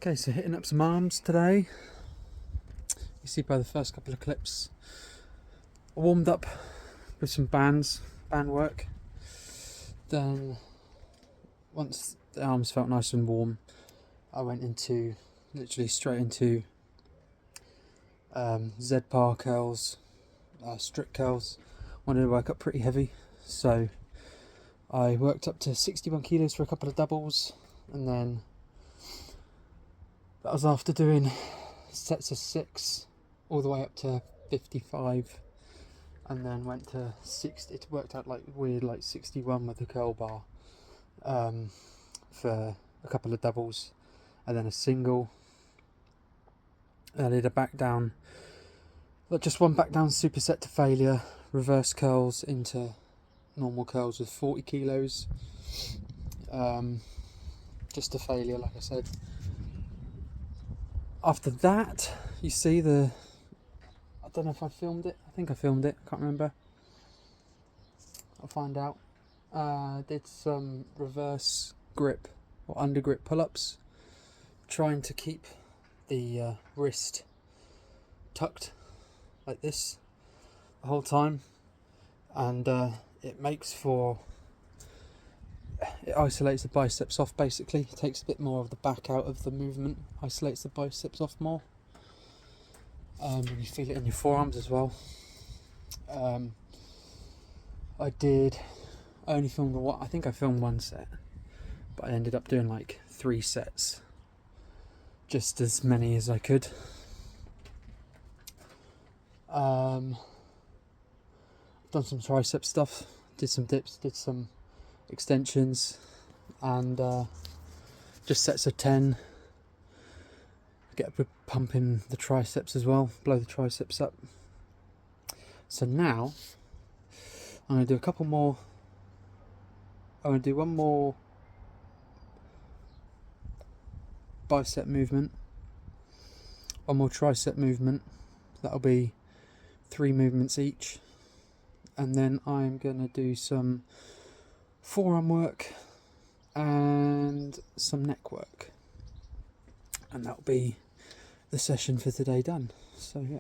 Okay, so hitting up some arms today. You see by the first couple of clips, I warmed up with some band work. Then once the arms felt nice and warm, I went into literally straight into Z-bar curls, strict curls. Wanted to work up pretty heavy, so I worked up to 61 kilos for a couple of doubles, and then that was after doing sets of 6 all the way up to 55, and then went to 60. It worked out like weird, like 61 with the curl bar for a couple of doubles, and then a single. I did a back down, just one back down superset to failure, reverse curls into normal curls with 40 kilos, just to failure, like I said. After that, you see I don't know if I filmed it. I think I filmed it. Can't remember. I'll find out. Did some reverse grip or under grip pull-ups, trying to keep the wrist tucked like this the whole time, and it isolates the biceps off. Basically, it takes a bit more of the back out of the movement, isolates the biceps off more. And you feel it in your forearms as well. I only filmed I think I filmed one set, but I ended up doing like 3 sets, just as many as I could. Done some tricep stuff, did some dips, did some extensions, and just sets of 10. Get a pumping the triceps as well, blow the triceps up. So now I'm going to do a couple more. I'm going to do one more bicep movement, one more tricep movement. That'll be 3 movements each, and then I'm going to do some forearm work and some neck work, and that'll be the session for today done. So yeah.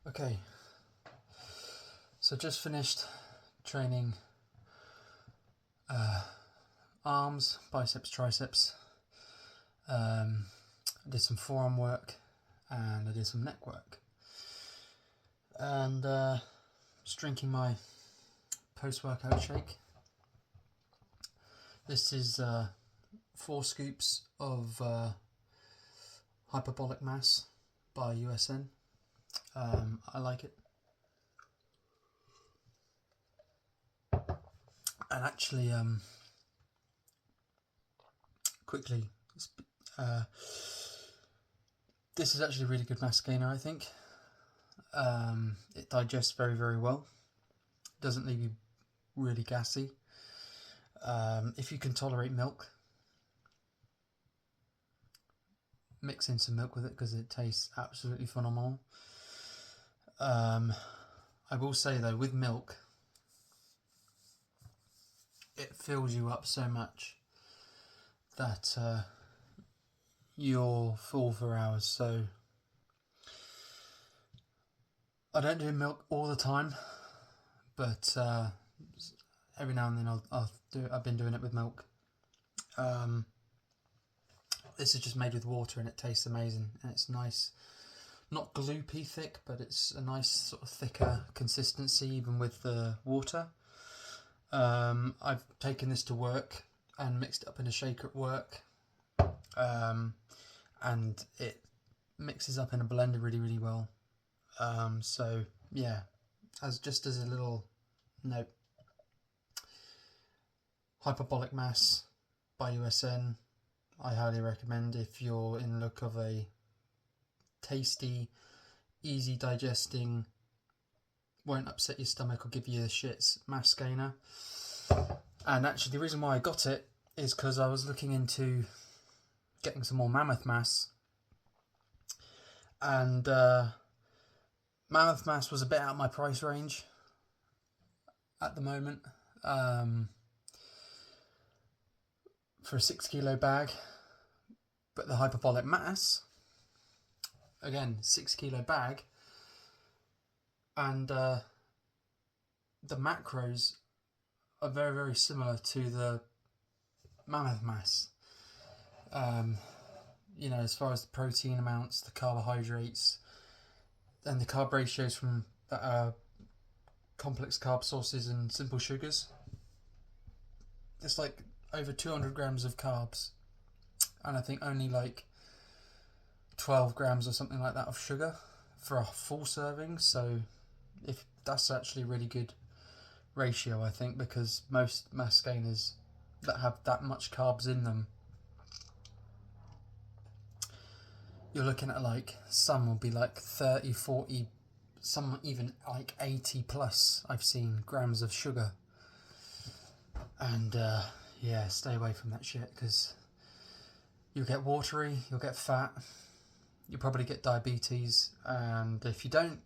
Okay, so just finished training arms, biceps, triceps. I did some forearm work and I did some neck work, and just drinking my post-workout shake. This is 4 scoops of hyperbolic mass by USN. I like it. And actually, quickly, this is actually a really good mass gainer, I think. It digests very, very well. Doesn't leave you really gassy. If you can tolerate milk, mix in some milk with it because it tastes absolutely phenomenal. I will say though, with milk, it fills you up so much that you're full for hours. So I don't do milk all the time, but every now and then I'll do it. I've been doing it with milk. This is just made with water and it tastes amazing, and it's nice. Not gloopy thick, but it's a nice sort of thicker consistency even with the water. I've taken this to work and mixed it up in a shaker at work. and it mixes up in a blender really, really well. So yeah, as a little note, Hyperbolic Mass by USN, I highly recommend if you're in look of a tasty, easy digesting, won't upset your stomach or give you the shits mass gainer. And actually the reason why I got it is because I was looking into getting some more Mammoth Mass, and Mammoth Mass was a bit out of my price range at the moment, for a 6 kilo bag. But the Hyperbolic Mass, again, 6 kilo bag, and the macros are very, very similar to the Mammoth Mass. You know, as far as the protein amounts, the carbohydrates, and the carb ratios from that are complex carb sources and simple sugars. It's like over 200 grams of carbs, and I think only like 12 grams or something like that of sugar for a full serving. So if that's actually a really good ratio, I think, because most mass gainers that have that much carbs in them, you're looking at like, some will be like 30, 40, some even like 80 plus I've seen grams of sugar. And yeah, stay away from that shit, because you'll get watery, you'll get fat, you'll probably get diabetes, and if you don't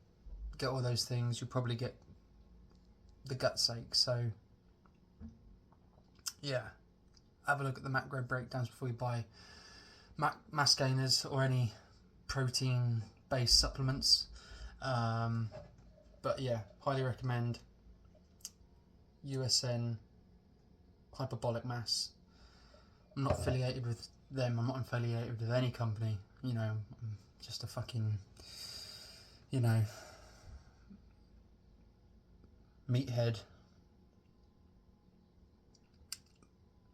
get all those things, you'll probably get the gut's ache. So yeah, have a look at the macro breakdowns before you buy mass gainers or any protein based supplements. But yeah, highly recommend USN Hyperbolic Mass. I'm not affiliated with them, I'm not affiliated with any company, you know, I'm just a fucking, you know, meathead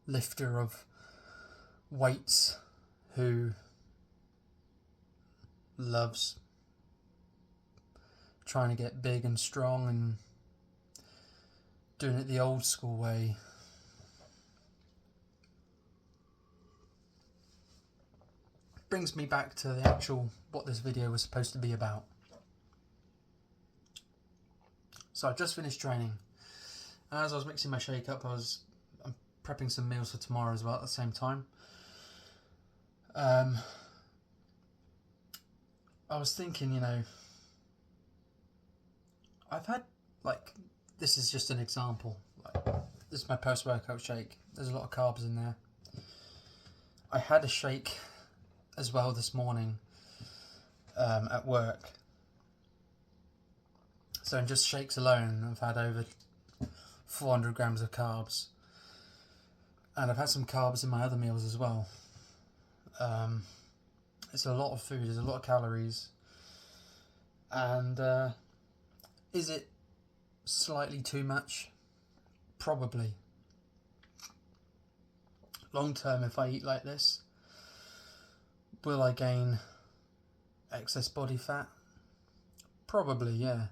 lifter of weights who loves trying to get big and strong and doing it the old school way. Brings me back to the actual, what this video was supposed to be about. So I've just finished training, and as I was mixing my shake up, I'm prepping some meals for tomorrow as well at the same time. I was thinking, you know, I've had, like, this is just an example, like, this is my post-workout shake, there's a lot of carbs in there. I had a shake as well this morning at work. So in just shakes alone, I've had over 400 grams of carbs. And I've had some carbs in my other meals as well. It's a lot of food, there's a lot of calories. And is it slightly too much? Probably. Long term, if I eat like this, will I gain excess body fat? Probably, yeah.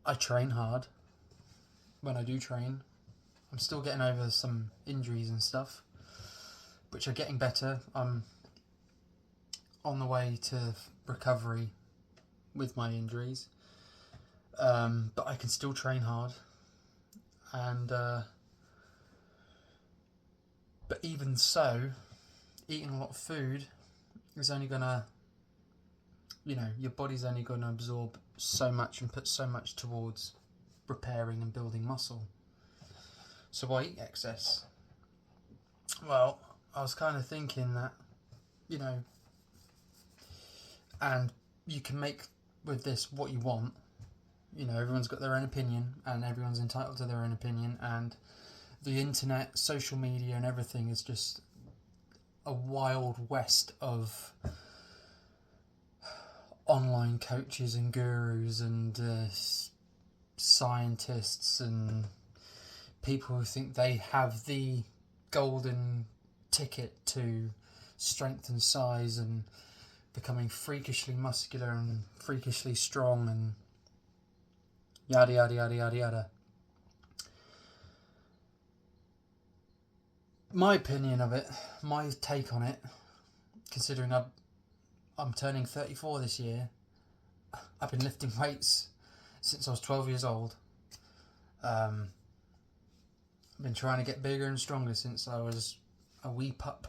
I train hard. When I do train, I'm still getting over some injuries and stuff, which are getting better. I'm on the way to recovery with my injuries, but I can still train hard. And but even so, eating a lot of food is only gonna, you know, your body's only gonna absorb so much and put so much towards repairing and building muscle. So why eat excess? Well, I was kind of thinking that, you know, and you can make with this what you want. You know, everyone's got their own opinion, and everyone's entitled to their own opinion, and the internet, social media and everything is just a wild west of online coaches and gurus and scientists and people who think they have the golden ticket to strength and size and becoming freakishly muscular and freakishly strong and yada yada yada yada yada. My opinion of it, my take on it, considering I'm turning 34 this year, I've been lifting weights since I was 12 years old. I've been trying to get bigger and stronger since I was a wee pup.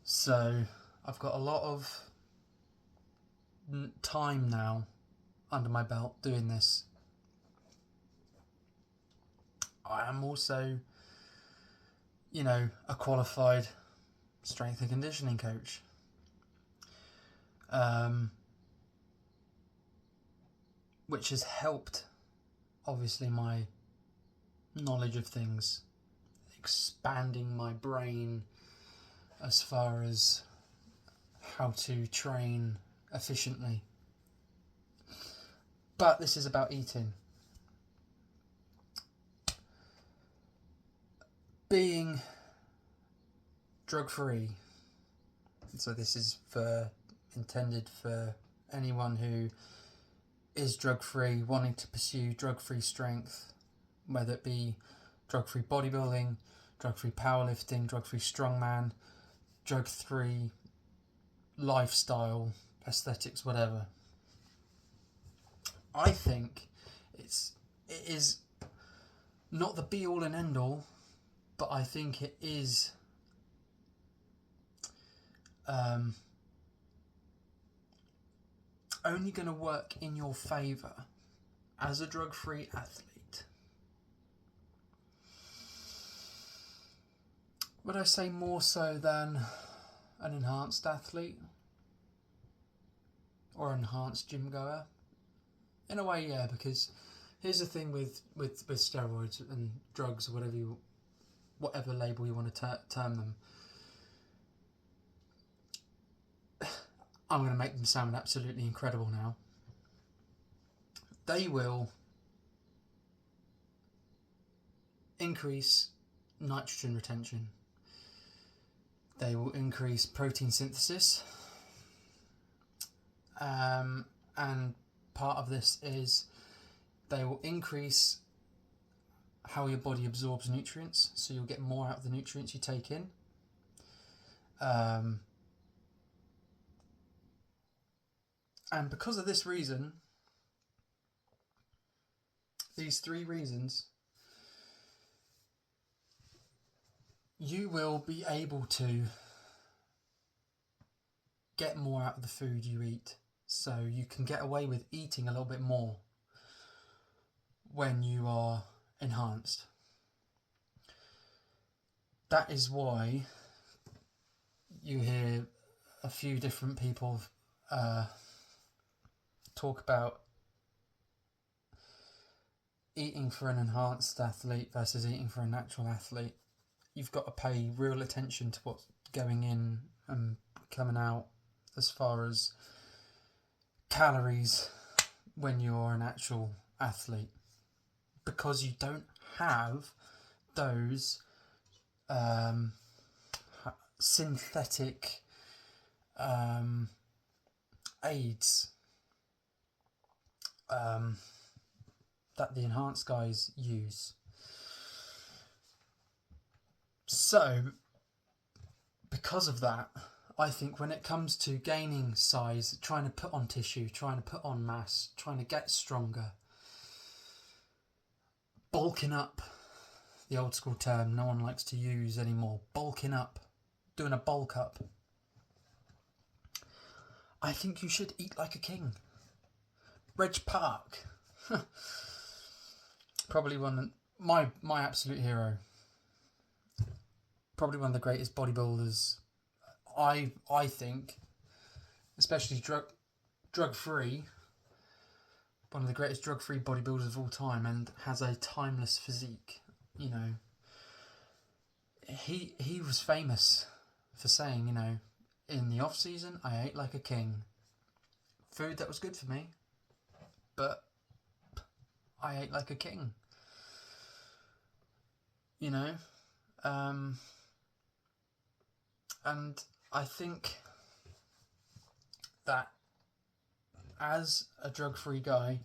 So I've got a lot of time now under my belt doing this. I am also, a qualified strength and conditioning coach. Which has helped, obviously, my knowledge of things, expanding my brain as far as how to train efficiently. But this is about eating. Being drug-free. So this is intended for anyone who is drug-free, wanting to pursue drug-free strength, whether it be drug-free bodybuilding, drug-free powerlifting, drug-free strongman, drug-free lifestyle, aesthetics, whatever. I think it is not the be-all and end-all, but I think it is only going to work in your favour as a drug-free athlete. Would I say more so than an enhanced athlete or enhanced gym goer? In a way, yeah, because here's the thing with steroids and drugs, or whatever label you want to term them. I'm going to make them sound absolutely incredible now. They will increase nitrogen retention. They will increase protein synthesis. And part of this is they will increase how your body absorbs nutrients, so you'll get more out of the nutrients you take in. And because of this reason, these three reasons, you will be able to get more out of the food you eat. So you can get away with eating a little bit more when you are enhanced. That is why you hear a few different people talk about eating for an enhanced athlete versus eating for a natural athlete. You've got to pay real attention to what's going in and coming out as far as calories when you're an actual athlete, because you don't have those synthetic aids that the enhanced guys use. So, because of that, I think when it comes to gaining size, trying to put on tissue, trying to put on mass, trying to get stronger, bulking up, the old school term no one likes to use anymore, bulking up, doing a bulk up, I think you should eat like a king. Reg Park, probably my absolute hero, probably one of the greatest bodybuilders, I think, especially drug-free, one of the greatest drug-free bodybuilders of all time, and has a timeless physique. He was famous for saying, in the off season I ate like a king. Food that was good for me, but I ate like a king. And I think that as a drug-free guy,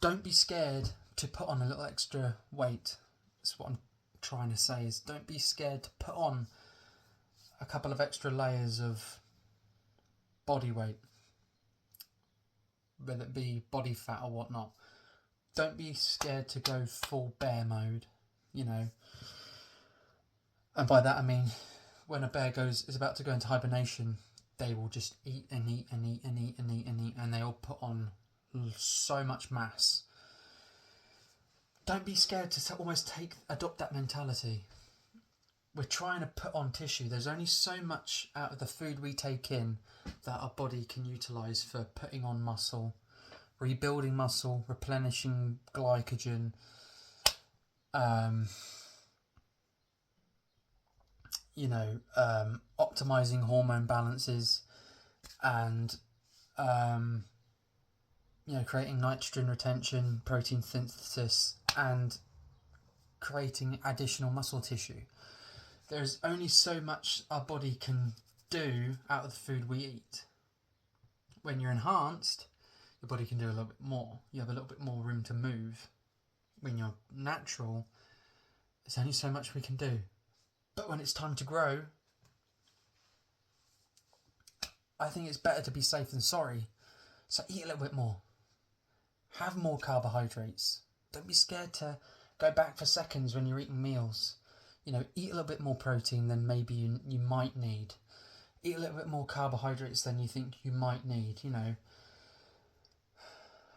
don't be scared to put on a little extra weight. That's what I'm trying to say, is don't be scared to put on a couple of extra layers of body weight, whether it be body fat or whatnot. Don't be scared to go full bear mode, you know. And by that I mean, when a bear is about to go into hibernation, they will just eat and eat and eat and eat and eat and eat, and they all put on so much mass. Don't be scared to almost adopt that mentality. We're trying to put on tissue. There's only so much out of the food we take in that our body can utilise for putting on muscle, rebuilding muscle, replenishing glycogen, optimizing hormone balances, and creating nitrogen retention, protein synthesis, and creating additional muscle tissue. There's only so much our body can do out of the food we eat. When you're enhanced, your body can do a little bit more. You have a little bit more room to move. When you're natural, there's only so much we can do. But when it's time to grow, I think it's better to be safe than sorry. So eat a little bit more. Have more carbohydrates. Don't be scared to go back for seconds when you're eating meals. Eat a little bit more protein than maybe you might need. Eat a little bit more carbohydrates than you think you might need,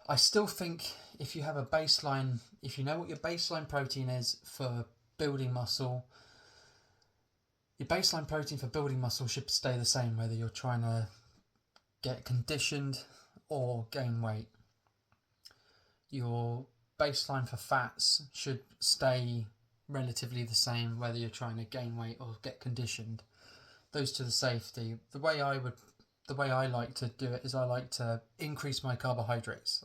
I still think if you have a baseline, if you know what your baseline protein is for building muscle, your baseline protein for building muscle should stay the same whether you're trying to get conditioned or gain weight. Your baseline for fats should stay relatively the same whether you're trying to gain weight or get conditioned. Those to the safety. The way I like to do it is I like to increase my carbohydrates.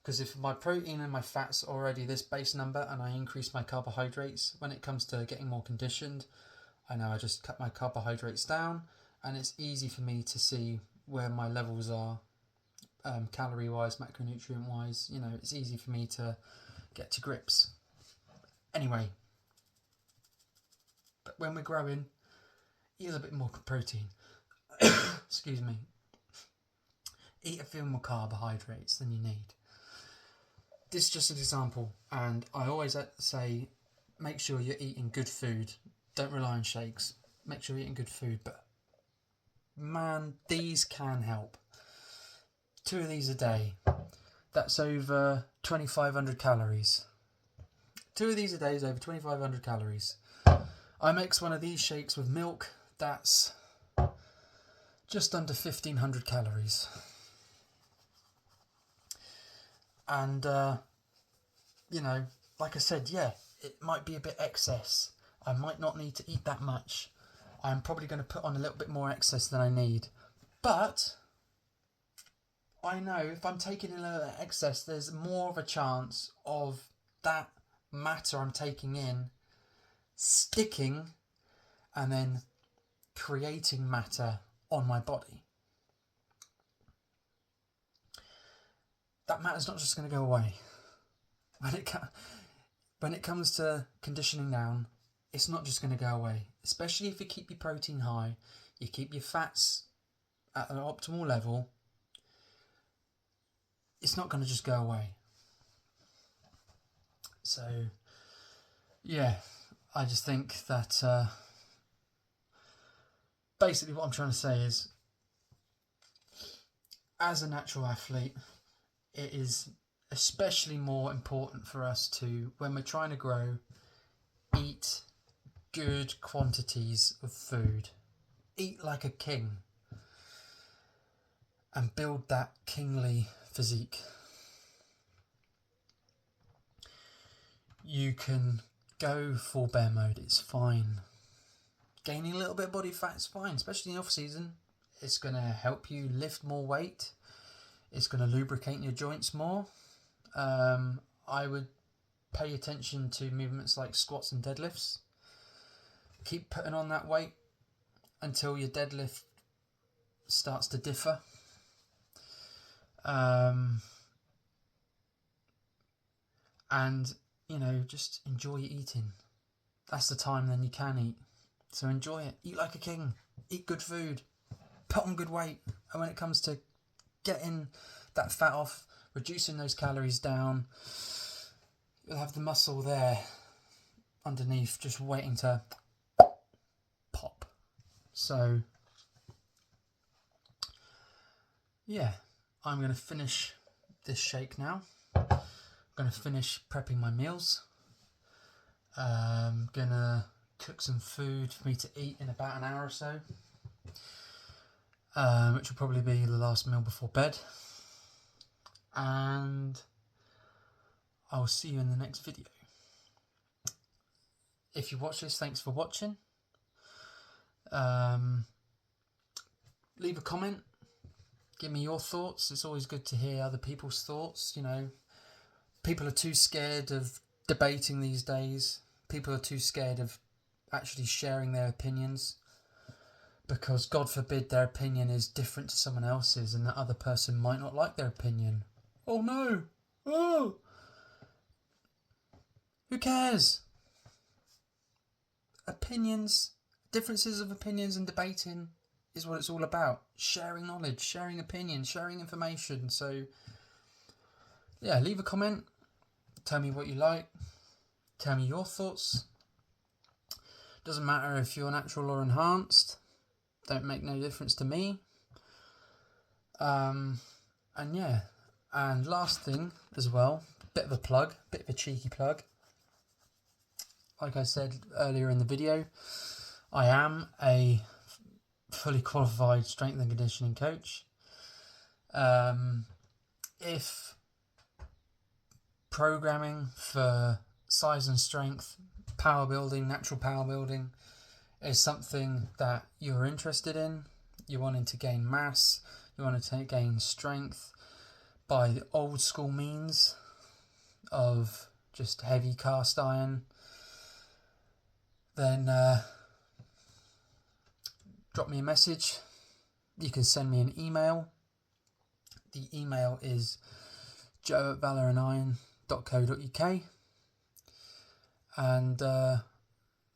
Because if my protein and my fat's already this base number and I increase my carbohydrates, when it comes to getting more conditioned, I know I just cut my carbohydrates down and it's easy for me to see where my levels are, calorie wise, macronutrient wise. It's easy for me to get to grips. Anyway, but when we're growing, eat a little bit more protein. Excuse me. Eat a few more carbohydrates than you need. This is just an example, and I always say make sure you're eating good food. Don't rely on shakes. Make sure you're eating good food, but man, these can help. 2 of these a day. That's over 2,500 calories. 2 of these a day is over 2,500 calories. I mix one of these shakes with milk. That's just under 1,500 calories. And, like I said, it might be a bit excess. I might not need to eat that much. I'm probably going to put on a little bit more excess than I need. But I know if I'm taking a little excess, there's more of a chance of that matter I'm taking in sticking and then creating matter on my body. That matter's not just going to go away. When it comes to conditioning down, it's not just going to go away. Especially if you keep your protein high, you keep your fats at an optimal level, it's not going to just go away. So, I just think that basically what I'm trying to say is, as a natural athlete, it is especially more important for us to, when we're trying to grow, eat good quantities of food. Eat like a king and build that kingly physique. You can go full bear mode, it's fine. Gaining a little bit of body fat is fine, especially in the off season. It's going to help you lift more weight. It's going to lubricate your joints more. I would pay attention to movements like squats and deadlifts. Keep putting on that weight. until your deadlift starts to differ. And, you know, just enjoy eating. That's the time then you can eat. So enjoy it. Eat like a king. Eat good food. Put on good weight. And when it comes to getting that fat off, reducing those calories down, you'll have the muscle there underneath just waiting to pop. So, yeah, I'm going to finish this shake now. I'm going to finish prepping my meals. I'm going to cook some food for me to eat in about an hour or so, which will probably be the last meal before bed. And I'll see you in the next video. If you watch this, thanks for watching. Leave a comment. Give me your thoughts. It's always good to hear other people's thoughts. You know, people are too scared of debating these days. People are too scared of actually sharing their opinions, because God forbid their opinion is different to someone else's and that other person might not like their opinion. Oh no! Oh! Who cares? Opinions, differences of opinions and debating is what it's all about. Sharing knowledge, sharing opinions, sharing information. So, yeah, leave a comment. Tell me what you like. Tell me your thoughts. Doesn't matter if you're natural or enhanced. Don't make no difference to me. And yeah. And last thing as well, bit of a plug, bit of a cheeky plug. Like I said earlier in the video, I am a fully qualified strength and conditioning coach. If programming for size and strength, power building, natural power building is something that you're interested in, you're wanting to gain mass, you want to gain strength by the old school means of just heavy cast iron, then drop me a message. You can send me an email. The email is joe@valoraniron.co.uk. And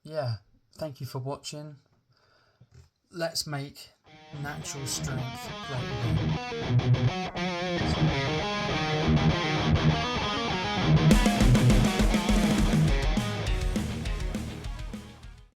yeah, thank you for watching. Let's make natural strength great again.